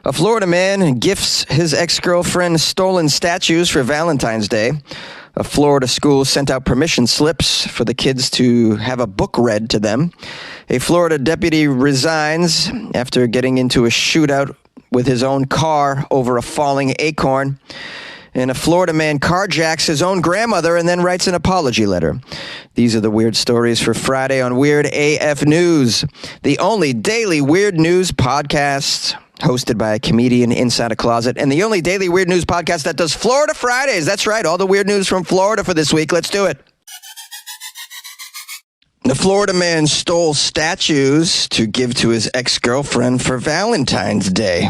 A Florida man gifts his ex-girlfriend stolen statues for Valentine's Day. A Florida school sent out permission slips for the kids to have a book read to them. A Florida deputy resigns after getting into a shootout with his own car over a falling acorn. And a Florida man carjacks his own grandmother and then writes an apology letter. These are the weird stories for Friday on Weird AF News, the only daily weird news podcast hosted by a comedian inside a closet, and the only daily weird news podcast that does Florida Fridays. That's right, all the weird news from Florida for this week. Let's do it. The Florida man stole statues to give to his ex-girlfriend for Valentine's Day.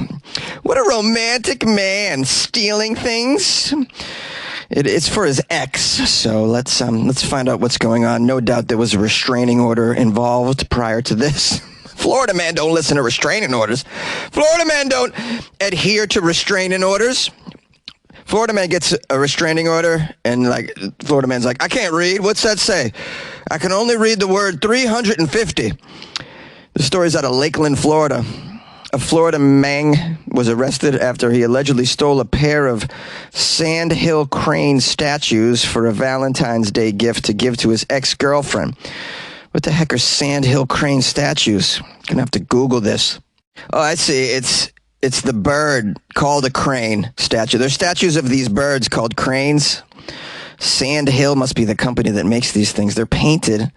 What a romantic man, stealing things. It's for his ex, so let's find out what's going on. No doubt there was a restraining order involved prior to this. Florida man don't listen to restraining orders. Florida man don't adhere to restraining orders. Florida man gets a restraining order, and Florida man's like, I can't read. What's that say? I can only read the word 350. The story's out of Lakeland, Florida. A Florida man was arrested after he allegedly stole a pair of sandhill crane statues for a Valentine's Day gift to give to his ex-girlfriend. What the heck are sandhill crane statues? Gonna have to Google this. Oh, I see. It's the bird called a crane statue. There's statues of these birds called cranes. Sandhill must be the company that makes these things. They're painted.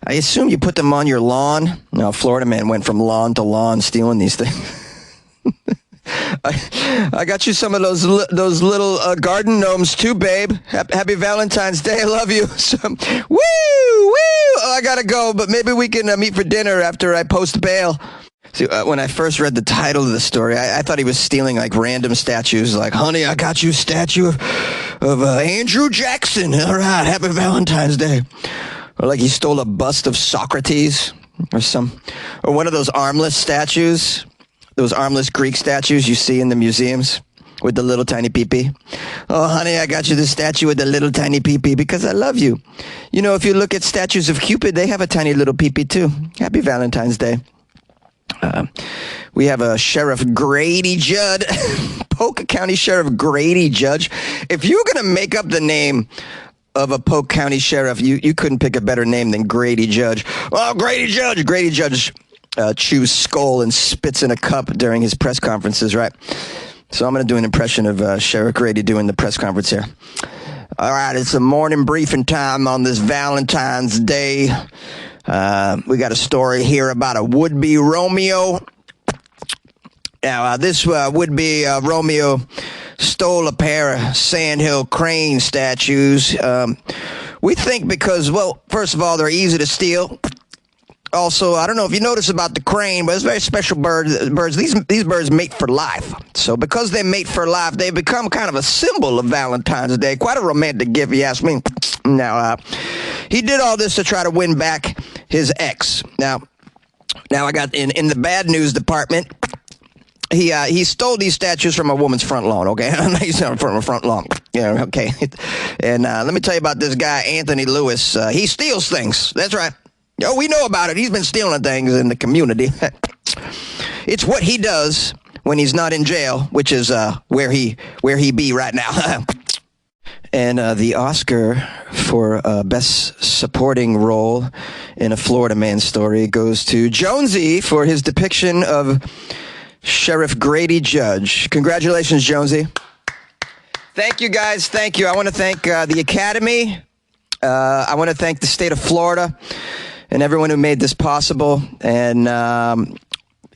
I assume you put them on your lawn. No, Florida man went from lawn to lawn stealing these things. I got you some of those little garden gnomes too, babe. Happy Valentine's Day. I love you. Woo! Oh, I gotta go, but maybe we can meet for dinner after I post bail. See, when I first read the title of the story, I thought he was stealing random statues, like, honey, I got you a statue of Andrew Jackson. All right, happy Valentine's Day. Or he stole a bust of Socrates or one of those armless statues. Those armless Greek statues you see in the museums with the little tiny pee-pee. Oh, honey, I got you this statue with the little tiny pee-pee because I love you. You know, if you look at statues of Cupid, they have a tiny little pee-pee too. Happy Valentine's Day. We have a Sheriff Grady Judd, Polk County Sheriff Grady Judge. If you're going to make up the name of a Polk County Sheriff, you couldn't pick a better name than Grady Judge. Well, Grady Judge chews skull and spits in a cup during his press conferences, right? So I'm going to do an impression of Sheriff Grady doing the press conference here. All right, it's a morning briefing time on this Valentine's Day. We got a story here about a would-be Romeo. Now, this would-be Romeo stole a pair of sandhill crane statues. We think because, well, first of all, they're easy to steal. Also, I don't know if you notice about the crane, but it's a very special bird. These birds mate for life. So because they mate for life, they become kind of a symbol of Valentine's Day. Quite a romantic gift, you ask me. Now, he did all this to try to win back his ex. Now I got in the bad news department. He stole these statues from a woman's front lawn, okay? He's from a front lawn. Yeah, okay. And let me tell you about this guy, Anthony Lewis. He steals things. That's right. Oh, we know about it. He's been stealing things in the community. It's what he does when he's not in jail, which is where he be right now. And the Oscar for Best Supporting Role in a Florida Man story goes to Jonesy for his depiction of Sheriff Grady Judge. Congratulations, Jonesy. Thank you, guys. Thank you. I want to thank the Academy. I want to thank the state of Florida and everyone who made this possible. And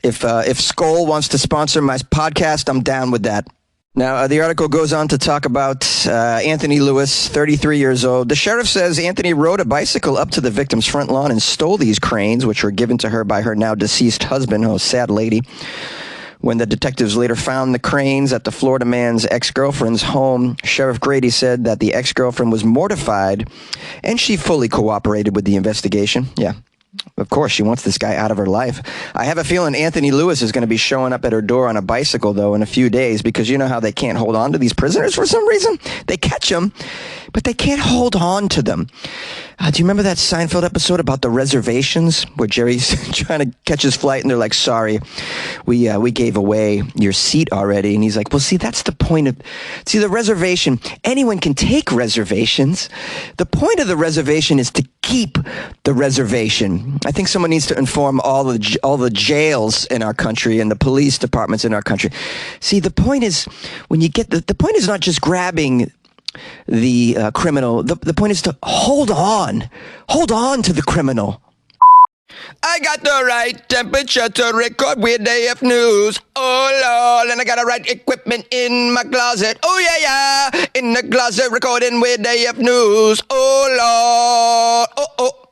if Skoll wants to sponsor my podcast, I'm down with that. Now, the article goes on to talk about Anthony Lewis, 33 years old. The sheriff says Anthony rode a bicycle up to the victim's front lawn and stole these cranes, which were given to her by her now deceased husband. Oh, sad lady. When the detectives later found the cranes at the Florida man's ex-girlfriend's home, Sheriff Grady said that the ex-girlfriend was mortified and she fully cooperated with the investigation. Yeah, of course, she wants this guy out of her life. I have a feeling Anthony Lewis is going to be showing up at her door on a bicycle, though, in a few days, because you know how they can't hold on to these prisoners for some reason? They catch them, but they can't hold on to them. Do you remember that Seinfeld episode about the reservations where Jerry's trying to catch his flight and they're like, sorry, we gave away your seat already. And he's like, well, see, that's the point of, the reservation. Anyone can take reservations. The point of the reservation is to keep the reservation. I think someone needs to inform all the jails in our country and the police departments in our country. See, the point is, when you get the point is not just grabbing the criminal. The point is to hold on to the criminal. I got the right temperature to record Weird AF News. Oh, Lord, and I got the right equipment in my closet. Oh, yeah, in the closet recording Weird AF News. Oh, Lord, oh.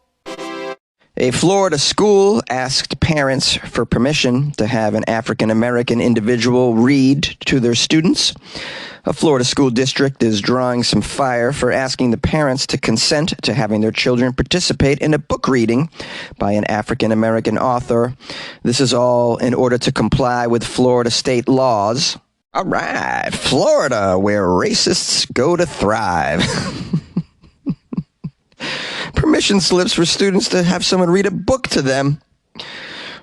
A Florida school asked parents for permission to have an African-American individual read to their students. A Florida school district is drawing some fire for asking the parents to consent to having their children participate in a book reading by an African-American author. This is all in order to comply with Florida state laws. All right, Florida, where racists go to thrive. Permission slips for students to have someone read a book to them.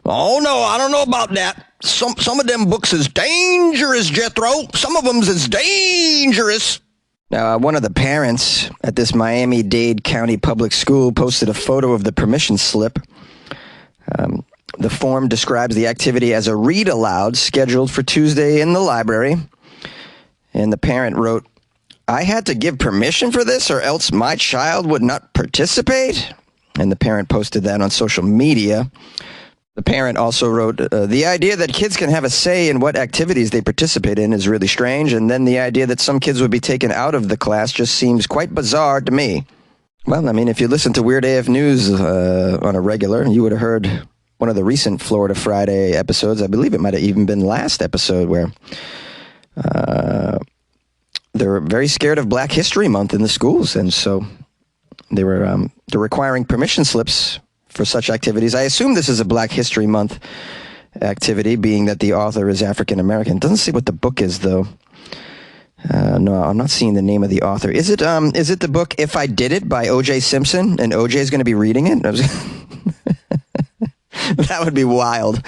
Oh, no, I don't know about that. Some of them books is dangerous, Jethro. Some of them's is dangerous. Now, one of the parents at this Miami-Dade County public school posted a photo of the permission slip. The form describes the activity as a read aloud scheduled for Tuesday in the library. And the parent wrote, I had to give permission for this or else my child would not participate. And the parent posted that on social media. The parent also wrote, the idea that kids can have a say in what activities they participate in is really strange, and then the idea that some kids would be taken out of the class just seems quite bizarre to me. Well, I mean, if you listen to Weird AF News on a regular, you would have heard one of the recent Florida Friday episodes. I believe it might have even been last episode where they're very scared of Black History Month in the schools, and so they're requiring permission slips for such activities. I assume this is a Black History Month activity, being that the author is African American. Doesn't say what the book is, though. No, I'm not seeing the name of the author. Is it the book If I Did It by O.J. Simpson, and O.J. is going to be reading it? That would be wild.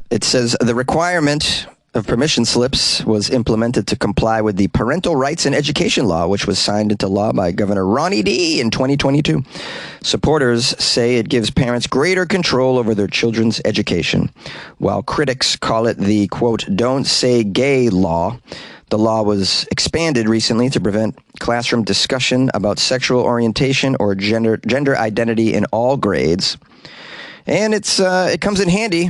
It says the requirement of permission slips was implemented to comply with the Parental Rights and Education Law, which was signed into law by Governor Ronnie D. in 2022. Supporters say it gives parents greater control over their children's education, while critics call it the, quote, don't say gay law. The law was expanded recently to prevent classroom discussion about sexual orientation or gender identity in all grades. And it comes in handy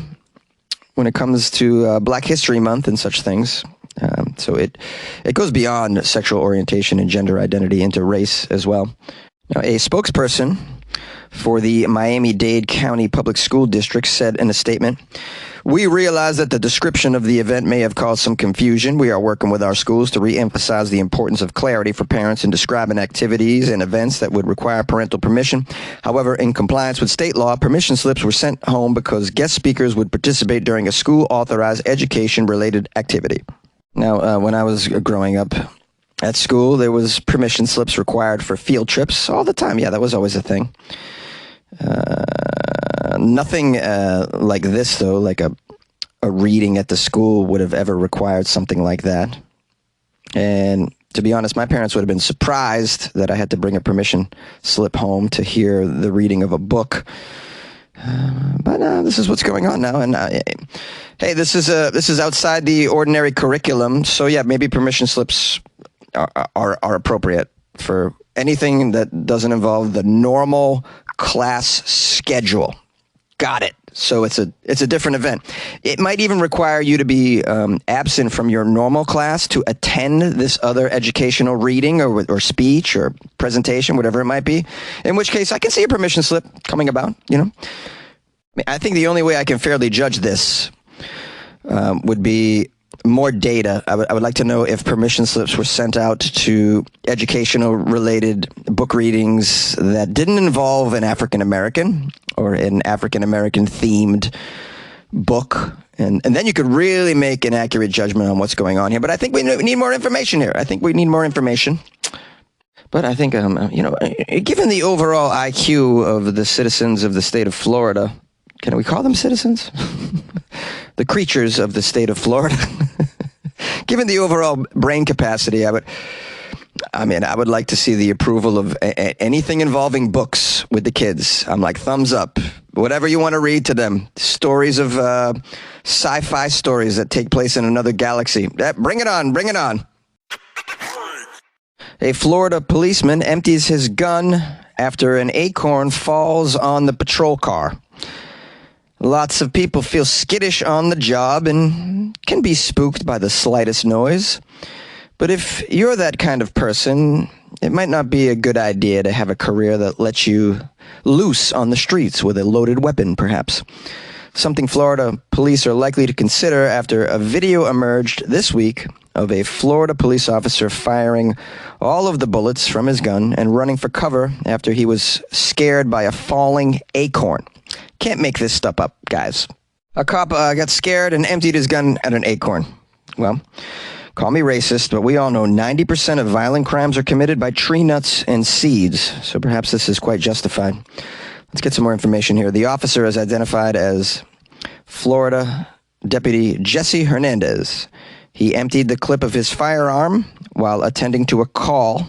when it comes to Black History Month and such things. So it goes beyond sexual orientation and gender identity into race as well. Now, a spokesperson for the Miami-Dade County Public School District said in a statement, we realize that the description of the event may have caused some confusion. We are working with our schools to re-emphasize the importance of clarity for parents in describing activities and events that would require parental permission. However, in compliance with state law, permission slips were sent home because guest speakers would participate during a school-authorized education-related activity. Now, when I was growing up at school, there was permission slips required for field trips all the time. Yeah, that was always a thing. Nothing like this, though, like a reading at the school would have ever required something like that. And to be honest, my parents would have been surprised that I had to bring a permission slip home to hear the reading of a book. But this is what's going on now. And hey, this is outside the ordinary curriculum. So yeah, maybe permission slips are appropriate for anything that doesn't involve the normal class schedule. Got it. So it's a different event. It might even require you to be absent from your normal class to attend this other educational reading or speech or presentation, whatever it might be. In which case, I can see a permission slip coming about. You know, I think the only way I can fairly judge this would be more data. I would like to know if permission slips were sent out to educational related book readings that didn't involve an African American or an African American themed book. And then you could really make an accurate judgment on what's going on here. But I think we need more information here. I think we need more information. But I think, given the overall IQ of the citizens of the state of Florida, can we call them citizens? The creatures of the state of Florida. Given the overall brain capacity, I would like to see the approval of anything involving books with the kids. I'm like, thumbs up. Whatever you want to read to them. Stories of sci-fi stories that take place in another galaxy. Bring it on, bring it on. A Florida policeman empties his gun after an acorn falls on the patrol car. Lots of people feel skittish on the job and can be spooked by the slightest noise. But if you're that kind of person, it might not be a good idea to have a career that lets you loose on the streets with a loaded weapon, perhaps. Something Florida police are likely to consider after a video emerged this week of a Florida police officer firing all of the bullets from his gun and running for cover after he was scared by a falling acorn. Can't make this stuff up, guys. A cop got scared and emptied his gun at an acorn. Well, call me racist, but we all know 90% of violent crimes are committed by tree nuts and seeds, so perhaps this is quite justified. Let's get some more information here. The officer is identified as Florida Deputy Jesse Hernandez. He emptied the clip of his firearm while attending to a call.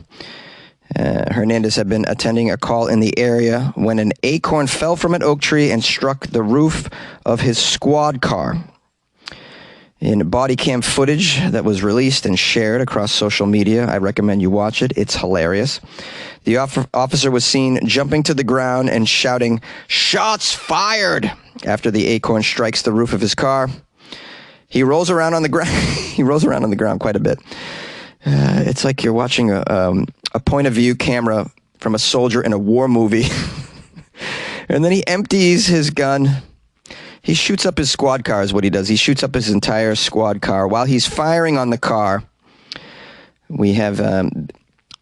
Hernandez had been attending a call in the area when an acorn fell from an oak tree and struck the roof of his squad car. In body cam footage that was released and shared across social media, I recommend you watch it. It's hilarious. The officer was seen jumping to the ground and shouting, "Shots fired!" after the acorn strikes the roof of his car. He rolls around on the ground. He rolls around on the ground quite a bit. It's like you're watching a point of view camera from a soldier in a war movie. And then he empties his gun. He shoots up his squad car is what he does. He shoots up his entire squad car. While he's firing on the car, we have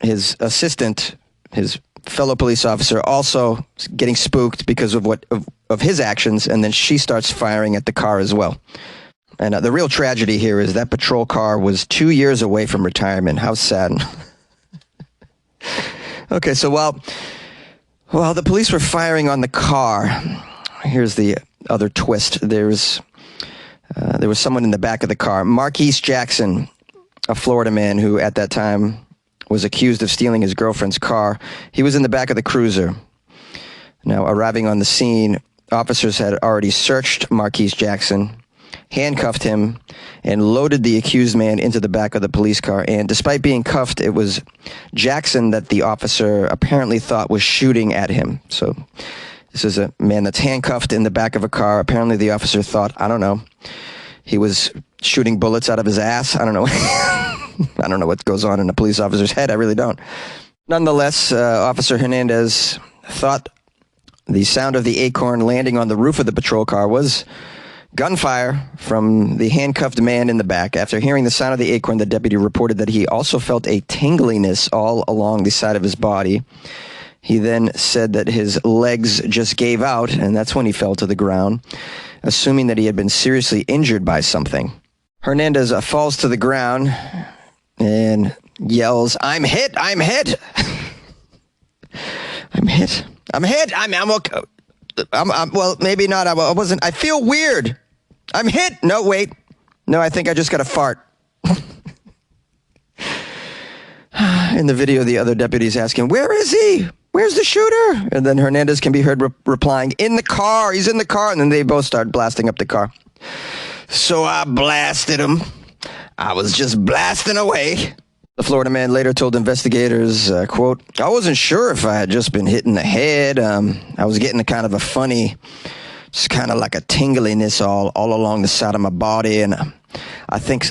his assistant, his fellow police officer, also getting spooked because of his actions, and then she starts firing at the car as well. And the real tragedy here is that patrol car was 2 years away from retirement. How sad. Okay, so while the police were firing on the car, here's the other twist. There was someone in the back of the car, Marquise Jackson, a Florida man who at that time was accused of stealing his girlfriend's car. He was in the back of the cruiser. Now, arriving on the scene, officers had already searched Marquise Jackson, handcuffed him, and loaded the accused man into the back of the police car. And despite being cuffed, it was Jackson that the officer apparently thought was shooting at him. So this is a man that's handcuffed in the back of a car. Apparently the officer thought, I don't know, he was shooting bullets out of his ass. I don't know. I don't know what goes on in a police officer's head. I really don't. Nonetheless, Officer Hernandez thought the sound of the acorn landing on the roof of the patrol car was gunfire from the handcuffed man in the back. After hearing the sound of the acorn, the deputy reported that he also felt a tingliness all along the side of his body. He then said that his legs just gave out, and that's when he fell to the ground, assuming that he had been seriously injured by something. Hernandez falls to the ground and yells, "I'm hit! I'm hit! I'm hit! I'm hit! I'm okay. Well, maybe not. I wasn't. I feel weird. I'm hit. No, wait. No, I think I just got a fart." In the video, the other deputies asking, "Where is he? Where's the shooter?" And then Hernandez can be heard replying, "In the car. He's in the car." And then they both start blasting up the car. "So I blasted him. I was just blasting away." The Florida man later told investigators, quote, "I wasn't sure if I had just been hit in the head. I was getting a kind of a funny, just kind of like a tingliness all along the side of my body. And I think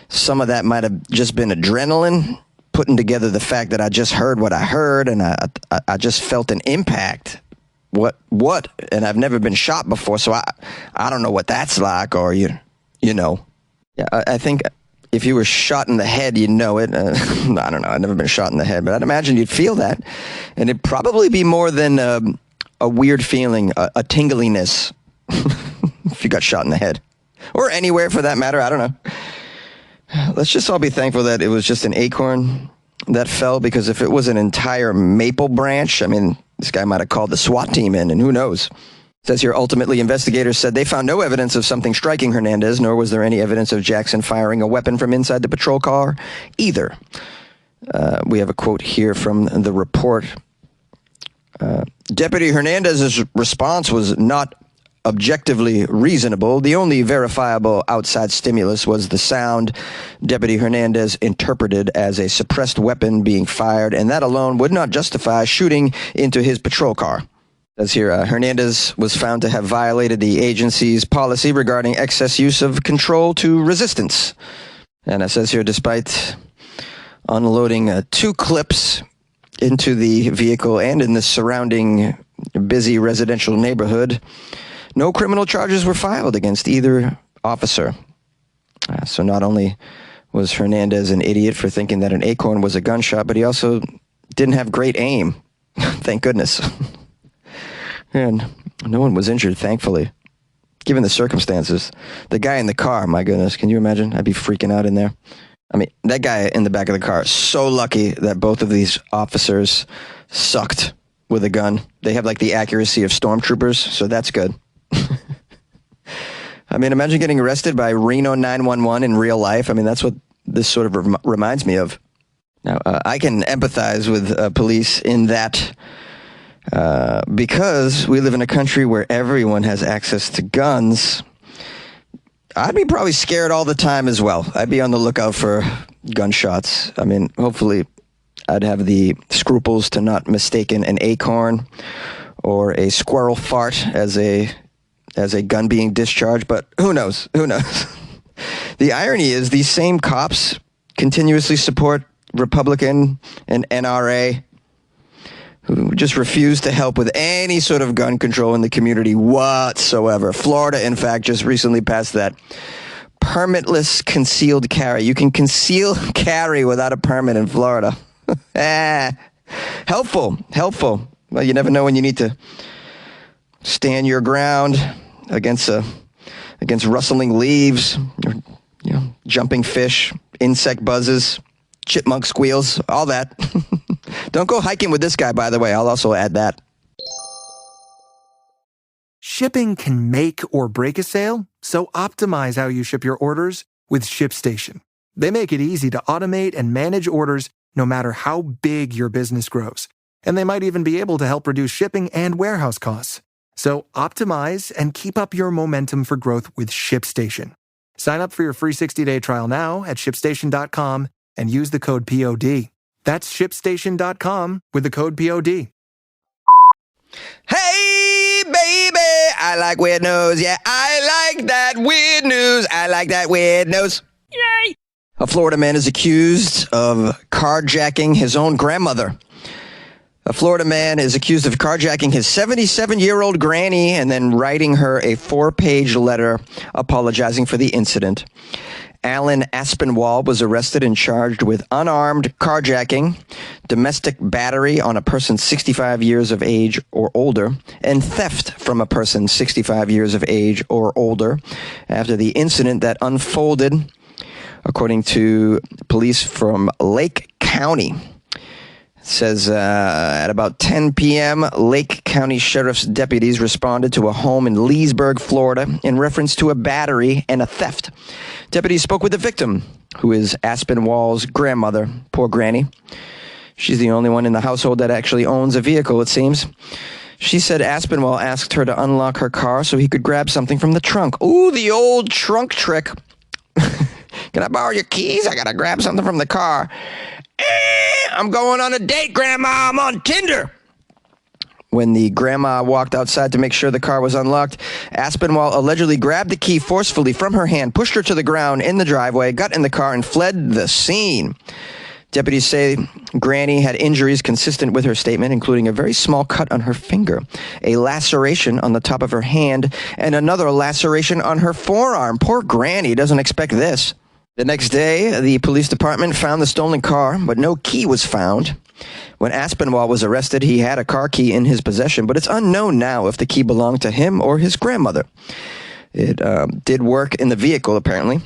some of that might have just been adrenaline, putting together the fact that I just heard what I heard, and I just felt an impact. What? And I've never been shot before, so I don't know what that's like, or you know." Yeah, I think if you were shot in the head, you'd know it. I don't know. I've never been shot in the head, but I'd imagine you'd feel that. And it'd probably be more than a weird feeling, a tingliness, if you got shot in the head. Or anywhere for that matter. I don't know. Let's just all be thankful that it was just an acorn that fell because if it was an entire maple branch, I mean, this guy might have called the SWAT team in, and who knows? It says here, ultimately, investigators said they found no evidence of something striking Hernandez, nor was there any evidence of Jackson firing a weapon from inside the patrol car either. We have a quote here from the report. Deputy Hernandez's response was not objectively reasonable. The only verifiable outside stimulus was the sound Deputy Hernandez interpreted as a suppressed weapon being fired, and that alone would not justify shooting into his patrol car. As here, Hernandez was found to have violated the agency's policy regarding excess use of control to resistance. And it says here, despite unloading 2 clips into the vehicle and in the surrounding busy residential neighborhood, no criminal charges were filed against either officer. So not only was Hernandez an idiot for thinking that an acorn was a gunshot, but he also didn't have great aim. Thank goodness. And no one was injured, thankfully, given the circumstances. The guy in the car, my goodness, can you imagine? I'd be freaking out in there. I mean, that guy in the back of the car, so lucky that both of these officers sucked with a gun. They have like the accuracy of stormtroopers, so that's good. I mean, imagine getting arrested by Reno 911 in real life. I mean, that's what this sort of reminds me of. Now, I can empathize with police in that because we live in a country where everyone has access to guns. I'd be probably scared all the time as well. I'd be on the lookout for gunshots. I mean, hopefully I'd have the scruples to not mistaken an acorn or a squirrel fart as a gun being discharged, but who knows? Who knows? The irony is these same cops continuously support Republican and NRA who just refuse to help with any sort of gun control in the community whatsoever. Florida, in fact, just recently passed that permitless concealed carry. You can conceal carry without a permit in Florida. Helpful. Well, you never know when you need to stand your ground against rustling leaves, or, jumping fish, insect buzzes, chipmunk squeals, all that. Don't go hiking with this guy, by the way. I'll also add that. Shipping can make or break a sale, so optimize how you ship your orders with ShipStation. They make it easy to automate and manage orders no matter how big your business grows. And they might even be able to help reduce shipping and warehouse costs. So optimize and keep up your momentum for growth with ShipStation. Sign up for your free 60-day trial now at ShipStation.com and use the code POD. That's ShipStation.com with the code POD. Hey, baby, I like weird news. Yeah, I like that weird news. I like that weird news. Yay! A Florida man is accused of carjacking his own grandmother. A Florida man is accused of carjacking his 77-year-old granny and then writing her a 4-page letter apologizing for the incident. Alan Aspinwall was arrested and charged with unarmed carjacking, domestic battery on a person 65 years of age or older, and theft from a person 65 years of age or older after the incident that unfolded, according to police from Lake County. It says at about 10 p.m., Lake County Sheriff's deputies responded to a home in Leesburg, Florida, in reference to a battery and a theft. Deputies spoke with the victim, who is Aspinwall's grandmother. Poor granny. She's the only one in the household that actually owns a vehicle, it seems. She said Aspinwall asked her to unlock her car so he could grab something from the trunk. Ooh, the old trunk trick. Can I borrow your keys? I gotta grab something from the car. I'm going on a date, Grandma. I'm on Tinder. When the grandma walked outside to make sure the car was unlocked, Aspinwall allegedly grabbed the key forcefully from her hand, pushed her to the ground in the driveway, got in the car, and fled the scene. Deputies say Granny had injuries consistent with her statement, including a very small cut on her finger, a laceration on the top of her hand, and another laceration on her forearm. Poor Granny doesn't expect this. The next day, the police department found the stolen car, but no key was found. When Aspinwall was arrested, he had a car key in his possession, but it's unknown now if the key belonged to him or his grandmother. It did work in the vehicle, apparently.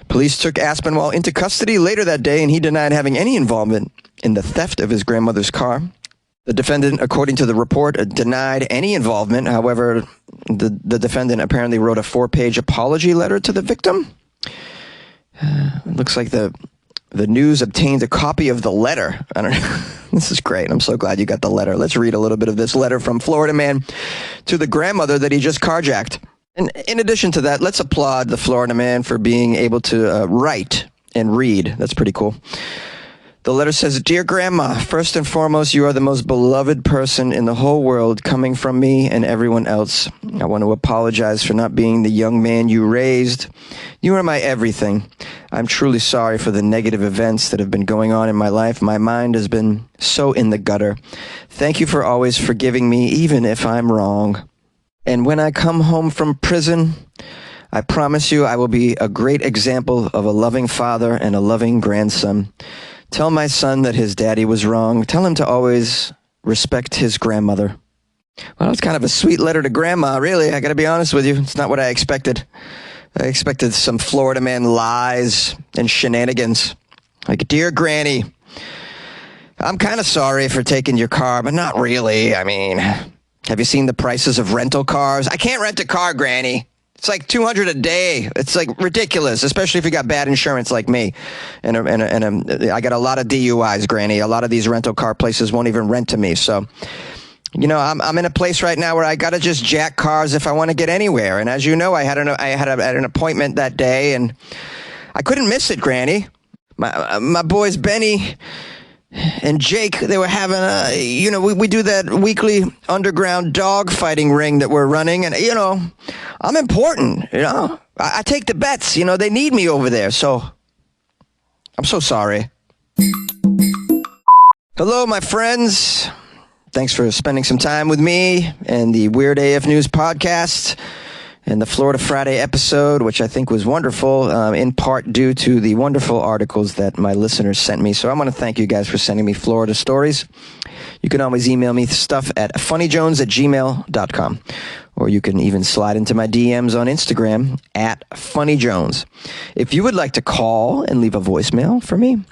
Police took Aspinwall into custody later that day, and he denied having any involvement in the theft of his grandmother's car. The defendant, according to the report, denied any involvement. However, the defendant apparently wrote a 4-page apology letter to the victim. It looks like the news obtained a copy of the letter. I don't know. This is great. I'm so glad you got the letter. Let's read a little bit of this letter from Floridaman to the grandmother that he just carjacked. And in addition to that, let's applaud the Floridaman for being able to write and read. That's pretty cool. The letter says, "Dear Grandma, first and foremost, you are the most beloved person in the whole world, coming from me and everyone else. I want to apologize for not being the young man you raised. You are my everything. I'm truly sorry for the negative events that have been going on in my life. My mind has been so in the gutter. Thank you for always forgiving me, even if I'm wrong. And when I come home from prison, I promise you I will be a great example of a loving father and a loving grandson. Tell my son that his daddy was wrong. Tell him to always respect his grandmother." Well, it's kind of a sweet letter to Grandma, really. I got to be honest with you. It's not what I expected. I expected some Floridaman lies and shenanigans. Like, "Dear Granny, I'm kind of sorry for taking your car, but not really. I mean, have you seen the prices of rental cars? I can't rent a car, Granny. It's like $200 a day. It's like ridiculous, especially if you got bad insurance like me. And I got a lot of DUIs, Granny. A lot of these rental car places won't even rent to me. So, you know, I'm in a place right now where I got to just jack cars if I want to get anywhere. And as you know, I had an appointment that day, and I couldn't miss it, Granny. My boys Benny and Jake, they were having we do that weekly underground dog fighting ring that we're running. And, you know, I'm important, you know. I take the bets, you know, they need me over there. So I'm so sorry. Hello, my friends. Thanks for spending some time with me and the Weird AF News podcast and the Florida Friday episode, which I think was wonderful, in part due to the wonderful articles that my listeners sent me. So I want to thank you guys for sending me Florida stories. You can always email me stuff at funnyjones@gmail.com, or you can even slide into my DMs on Instagram at funnyjones. If you would like to call and leave a voicemail for me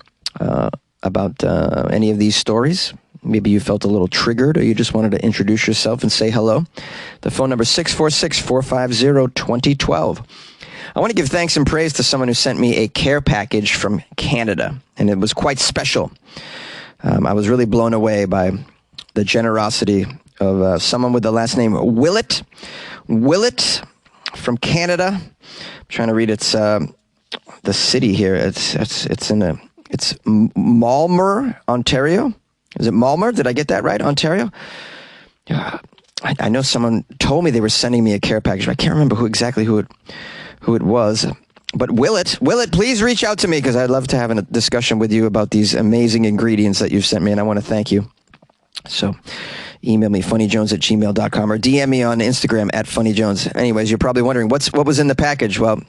about any of these stories, maybe you felt a little triggered, or you just wanted to introduce yourself and say hello, the phone number is 646-450-2012. I want to give thanks and praise to someone who sent me a care package from Canada, and it was quite special. I was really blown away by the generosity of someone with the last name Willett. Willett from Canada. I'm trying to read the city here. It's Malmer, Ontario. Is it Malmer? Did I get that right? Ontario? I know someone told me they were sending me a care package, but I can't remember who it was. But Willett, please reach out to me, because I'd love to have a discussion with you about these amazing ingredients that you've sent me, and I want to thank you. So email me, funnyjones@gmail.com, or DM me on Instagram at funnyjones. Anyways, you're probably wondering what was in the package. Well,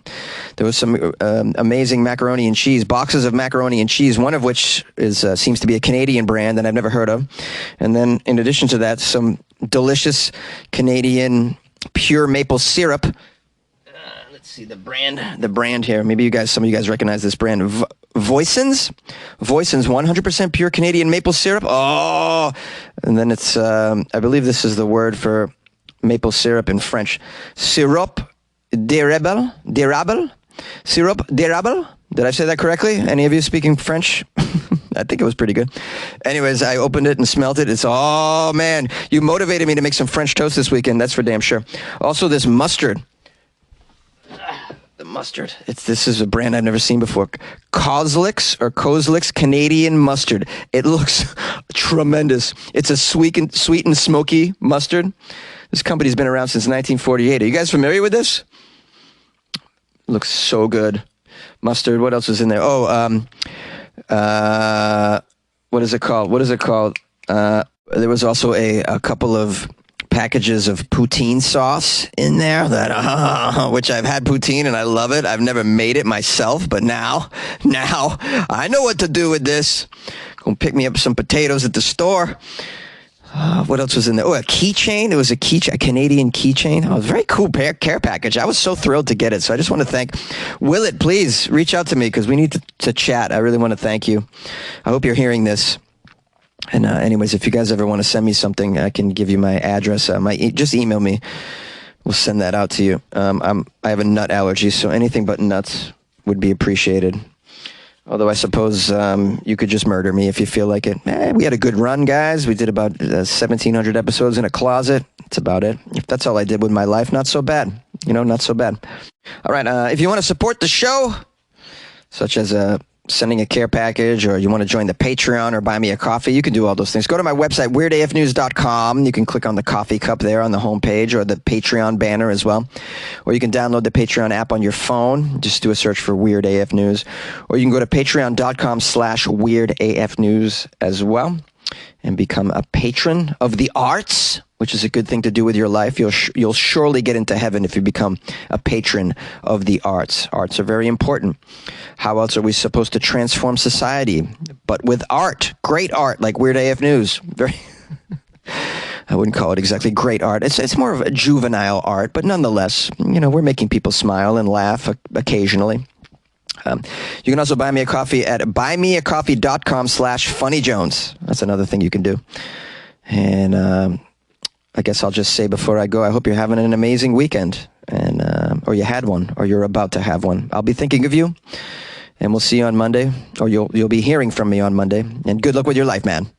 there was some amazing macaroni and cheese, boxes of macaroni and cheese, one of which seems to be a Canadian brand that I've never heard of. And then in addition to that, some delicious Canadian pure maple syrup. Let's see the brand here. Maybe some of you guys recognize this brand. Voisin's 100% pure Canadian maple syrup. Oh, and then it's, I believe this is the word for maple syrup in French. Sirop d'érable. Sirop d'érable. Did I say that correctly? Any of you speaking French? I think it was pretty good. Anyways, I opened it and smelled it. Oh man, you motivated me to make some French toast this weekend. That's for damn sure. Also, this mustard. The mustard. This is a brand I've never seen before. Kozlik's Canadian mustard. It looks tremendous. It's a sweet and smoky mustard. This company's been around since 1948. Are you guys familiar with this? It looks so good. Mustard. What else is in there? Oh, what is it called? There was also a couple of packages of poutine sauce in there which I've had poutine and I love it. I've never made it myself, but now I know what to do with this. Go pick me up some potatoes at the store. What else was in there? Oh, a keychain. It was a Canadian keychain. Oh, it was a very cool care package. I was so thrilled to get it. So I just want to thank Willett. Please reach out to me because we need to chat. I really want to thank you. I hope you're hearing this. And anyways, if you guys ever want to send me something, I can give you my address. Just email me. We'll send that out to you. I have a nut allergy, so anything but nuts would be appreciated. Although I suppose you could just murder me if you feel like it. We had a good run, guys. We did about 1,700 episodes in a closet. That's about it. If that's all I did with my life, not so bad. Not so bad. All right, if you want to support the show, such as sending a care package, or you want to join the Patreon or buy me a coffee, you can do all those things. Go to my website, weirdafnews.com. You can click on the coffee cup there on the homepage, or the Patreon banner as well. Or you can download the Patreon app on your phone. Just do a search for Weird AF News. Or you can go to patreon.com/weirdafnews as well and become a patron of the arts, which is a good thing to do with your life. You'll surely get into heaven if you become a patron of the arts. Arts are very important. How else are we supposed to transform society? But with art, great art, like Weird AF News. I wouldn't call it exactly great art. It's more of a juvenile art, but nonetheless, we're making people smile and laugh occasionally. You can also buy me a coffee at buymeacoffee.com/funnyjones. That's another thing you can do. And I guess I'll just say before I go, I hope you're having an amazing weekend, and or you had one, or you're about to have one. I'll be thinking of you, and we'll see you on Monday, or you'll be hearing from me on Monday. And good luck with your life, man.